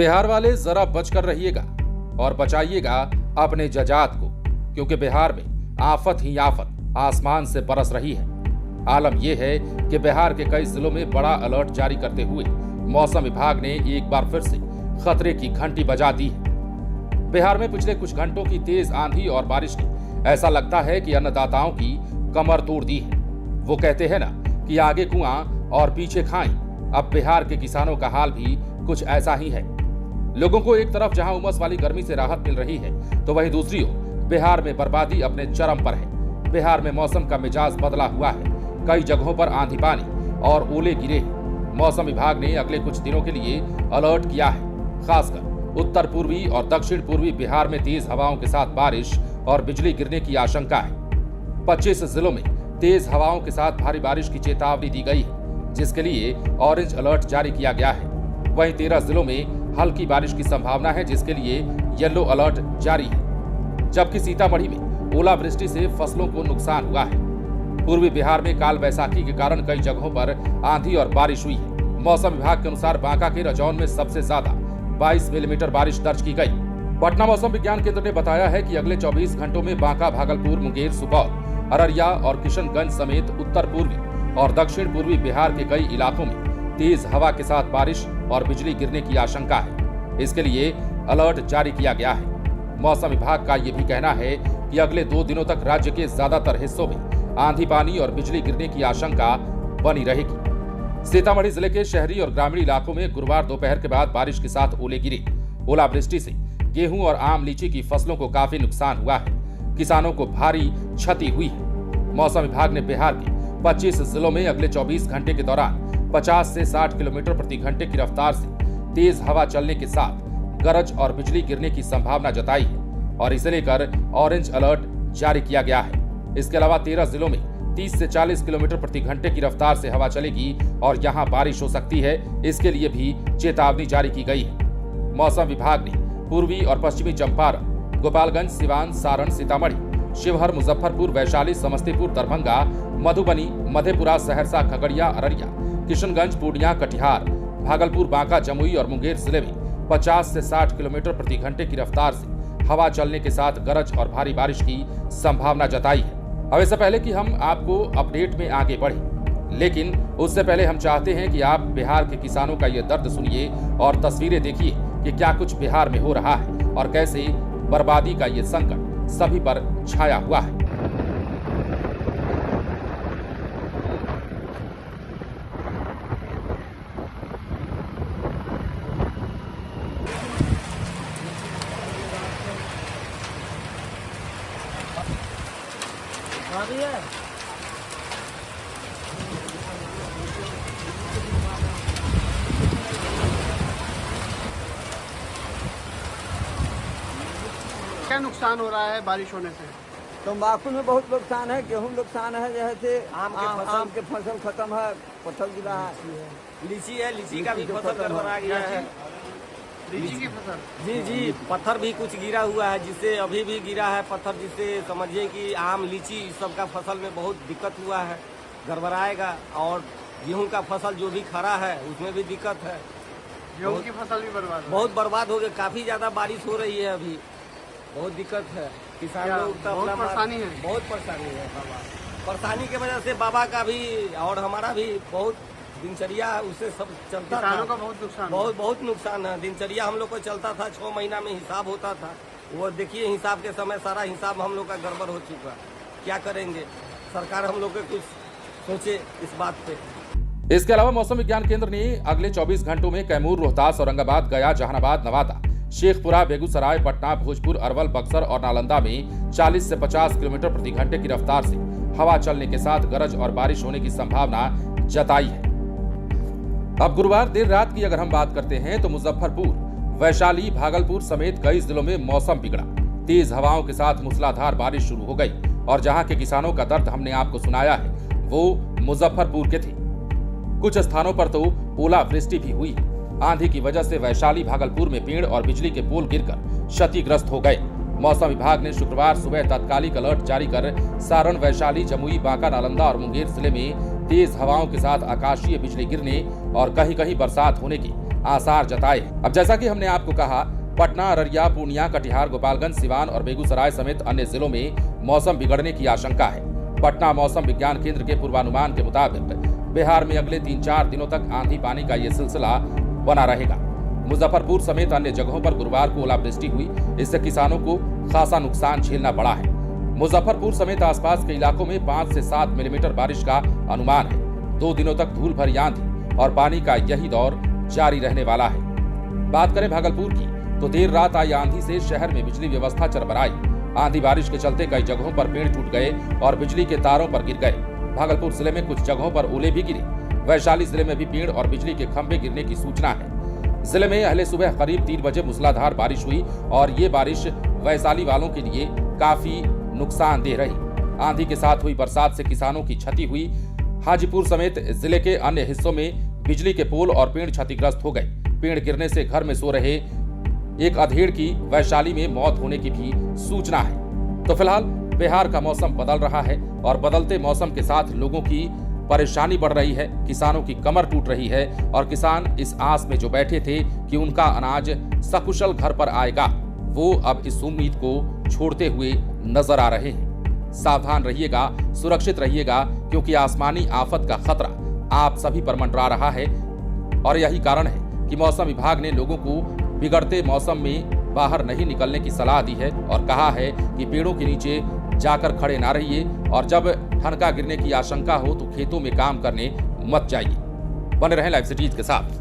बिहार वाले जरा बचकर रहिएगा और बचाइएगा अपने जजात को, क्योंकि बिहार में आफत ही आफत आसमान से बरस रही है। आलम यह है कि बिहार के कई जिलों में बड़ा अलर्ट जारी करते हुए मौसम विभाग ने एक बार फिर से खतरे की घंटी बजा दी है। बिहार में पिछले कुछ घंटों की तेज आंधी और बारिश ने ऐसा लगता है कि अन्नदाताओं की कमर तोड़ दी है। वो कहते हैं ना कि आगे कुआं और पीछे खाई। अब बिहार के किसानों का हाल भी कुछ ऐसा ही है। लोगों को एक तरफ जहां उमस वाली गर्मी से राहत मिल रही है, तो वहीं दूसरी ओर बिहार में बर्बादी अपने चरम पर है। बिहार में मौसम का मिजाज बदला हुआ है। कई जगहों पर आंधी पानी और ओले गिरे हैं। मौसम विभाग ने अगले कुछ दिनों के लिए अलर्ट किया है। खासकर उत्तर पूर्वी और दक्षिण पूर्वी बिहार में तेज हवाओं के साथ बारिश और बिजली गिरने की आशंका है। 25 जिलों में तेज हवाओं के साथ भारी बारिश की चेतावनी दी गई है, जिसके लिए ऑरेंज अलर्ट जारी किया गया है। वहीं 13 जिलों में हल्की बारिश की संभावना है, जिसके लिए येलो अलर्ट जारी है। जबकि सीतामढ़ी में ओलावृष्टि से फसलों को नुकसान हुआ है। पूर्वी बिहार में काल वैसाखी के कारण कई जगहों पर आंधी और बारिश हुई है। मौसम विभाग के अनुसार बांका के रजौन में सबसे ज्यादा 22 मिलीमीटर बारिश दर्ज की गई। पटना मौसम विज्ञान केंद्र ने बताया है कि अगले 24 घंटों में बांका, भागलपुर, मुंगेर, सुपौल, अररिया और किशनगंज समेत उत्तर पूर्वी और दक्षिण पूर्वी बिहार के कई इलाकों में तेज हवा के साथ बारिश और बिजली गिरने की आशंका है। इसके लिए अलर्ट जारी किया गया है। मौसम विभाग का यह भी कहना है कि अगले 2 दिनों तक राज्य के ज्यादातर हिस्सों में आंधी पानी और बिजली गिरने की आशंका बनी रहेगी। सीतामढ़ी जिले के शहरी और ग्रामीण इलाकों में गुरुवार दोपहर के बाद बारिश के साथ ओले गिरे। ओलावृष्टि से गेहूं और आम लीची की फसलों को काफी नुकसान हुआ है। किसानों को भारी क्षति हुई है। मौसम विभाग ने बिहार के 25 जिलों में अगले 24 घंटे के दौरान 50 से 60 किलोमीटर प्रति घंटे की रफ्तार से तेज हवा चलने के साथ गरज और बिजली गिरने की संभावना जताई है और इसे लेकर ऑरेंज अलर्ट जारी किया गया है। इसके अलावा 13 जिलों में 30 से 40 किलोमीटर प्रति घंटे की रफ्तार से हवा चलेगी और यहां बारिश हो सकती है। इसके लिए भी चेतावनी जारी की गई है। मौसम विभाग ने पूर्वी और पश्चिमी चंपारण, गोपालगंज, सिवान, सारण, सीतामढ़ी, शिवहर, मुजफ्फरपुर, वैशाली, समस्तीपुर, दरभंगा, मधुबनी, मधेपुरा, सहरसा, खगड़िया, अररिया, किशनगंज, पूर्णिया, कटिहार, भागलपुर, बांका, जमुई और मुंगेर जिले में 50 से 60 किलोमीटर प्रति घंटे की रफ्तार से हवा चलने के साथ गरज और भारी बारिश की संभावना जताई है। अब इससे पहले कि हम आपको अपडेट में आगे बढ़े, लेकिन उससे पहले हम चाहते हैं कि आप बिहार के किसानों का ये दर्द सुनिए और तस्वीरें देखिए कि क्या कुछ बिहार में हो रहा है और कैसे बर्बादी का ये संकट सभी पर छाया हुआ है। क्या नुकसान हो रहा है बारिश होने से? तम्बाकू में बहुत नुकसान है, गेहूँ नुकसान है, जैसे आम के फसल खत्म है, पत्थर गिरा है, लीची है, लीची का भी फसल गड़बड़ा गया है। लीची की फसल? जी, पत्थर भी कुछ गिरा हुआ है, जिससे अभी भी गिरा है पत्थर, जिससे समझिए कि आम, लीची सबका फसल में बहुत दिक्कत हुआ है, गड़बड़ाएगा। और गेहूँ का फसल जो भी खड़ा है उसमें भी दिक्कत है। गेहूँ की फसल भी बर्बाद? बहुत बर्बाद हो गया। काफी ज्यादा बारिश हो रही है, अभी बहुत दिक्कत है। किसान लोग बहुत परेशानी है। बहुत परेशानी है बाबा। परेशानी की वजह से बाबा का भी और हमारा भी बहुत दिनचर्या उससे सब चलता था। किसानों का बहुत नुकसान, बहुत नुकसान है। दिनचर्या हम लोग को चलता था, 6 महीना में हिसाब होता था। वो देखिए हिसाब के समय सारा हिसाब हम लोग का गड़बड़ हो चुका। क्या करेंगे? सरकार हम लोग को कुछ सोचे इस बात पे। इसके अलावा मौसम विज्ञान केंद्र ने अगले 24 घंटों में कैमूर, रोहतास, औरंगाबाद, गया, जहानाबाद, नवादा, शेखपुरा, बेगूसराय, पटना, भोजपुर, अरवल, बक्सर और नालंदा में 40 से 50 किलोमीटर प्रति घंटे की रफ्तार से हवा चलने के साथ गरज और बारिश होने की संभावना जताई है। अब गुरुवार देर रात की अगर हम बात करते हैं तो मुजफ्फरपुर, वैशाली, भागलपुर समेत कई जिलों में मौसम बिगड़ा। तेज हवाओं के साथ मूसलाधार बारिश शुरू हो गई और जहां के किसानों का दर्द हमने आपको सुनाया है, वो मुजफ्फरपुर के थे। कुछ स्थानों पर तो ओलावृष्टि भी हुई। आंधी की वजह से वैशाली, भागलपुर में पेड़ और बिजली के पोल गिरकर क्षतिग्रस्त हो गए। मौसम विभाग ने शुक्रवार सुबह तात्कालिक अलर्ट जारी कर सारण, वैशाली, जमुई, बांका, नालंदा और मुंगेर जिले में तेज हवाओं के साथ आकाशीय बिजली गिरने और कहीं कहीं बरसात होने की आसार जताए। अब जैसा कि हमने आपको कहा, पटना, अररिया, पूर्णिया, कटिहार, गोपालगंज, सिवान और बेगूसराय समेत अन्य जिलों में मौसम बिगड़ने की आशंका है। पटना मौसम विज्ञान केंद्र के पूर्वानुमान के मुताबिक बिहार में अगले 3-4 दिनों तक आंधी पानी का ये सिलसिला बना रहेगा। मुजफ्फरपुर समेत अन्य जगहों पर गुरुवार को ओलावृष्टि हुई, इससे किसानों को खासा नुकसान झेलना पड़ा है। मुजफ्फरपुर समेत आसपास के इलाकों में 5 से 7 मिलीमीटर बारिश का अनुमान है। 2 दिनों तक धूल भरी आंधी और पानी का यही दौर जारी रहने वाला है। बात करें भागलपुर की, तो देर रात आई आंधी से शहर में बिजली व्यवस्था चरमराई। आंधी बारिश के चलते कई जगहों पर पेड़ टूट गए और बिजली के तारों पर गिर गए। भागलपुर जिले में कुछ जगहों पर ओले भी गिरे। वैशाली जिले में भी पेड़ और बिजली के खंभे गिरने की सूचना है। जिले में अहले सुबह करीब 3 बजे मूसलाधार बारिश हुई और ये बारिश वैशाली वालों के लिए काफी नुकसानदेह रही। आंधी के साथ हुई बरसात से किसानों की क्षति हुई। हाजीपुर समेत जिले के अन्य हिस्सों में बिजली के पोल और पेड़ क्षतिग्रस्त हो गए। पेड़ गिरने से घर में सो रहे एक अधेड़ की वैशाली में मौत होने की भी सूचना है। तो फिलहाल बिहार का मौसम बदल रहा है और बदलते मौसम के साथ लोगों की परेशानी बढ़ रही है, किसानों की कमर टूट रही है और किसान इस आस में जो बैठे थे कि उनका अनाज सकुशल घर पर आएगा, वो अब इस उम्मीद को छोड़ते हुए नजर आ रहे हैं। सावधान रहिएगा, सुरक्षित रहिएगा, क्योंकि आसमानी आफत का खतरा आप सभी पर मंडरा रहा है और यही कारण है कि मौसम विभाग ने लोगों को बिगड़ते मौसम में बाहर नहीं निकलने की सलाह दी है और कहा है कि पेड़ों के नीचे जाकर खड़े ना रहिए और जब ठनका गिरने की आशंका हो तो खेतों में काम करने मत जाइए। बने रहें लाइव सिटीज के साथ।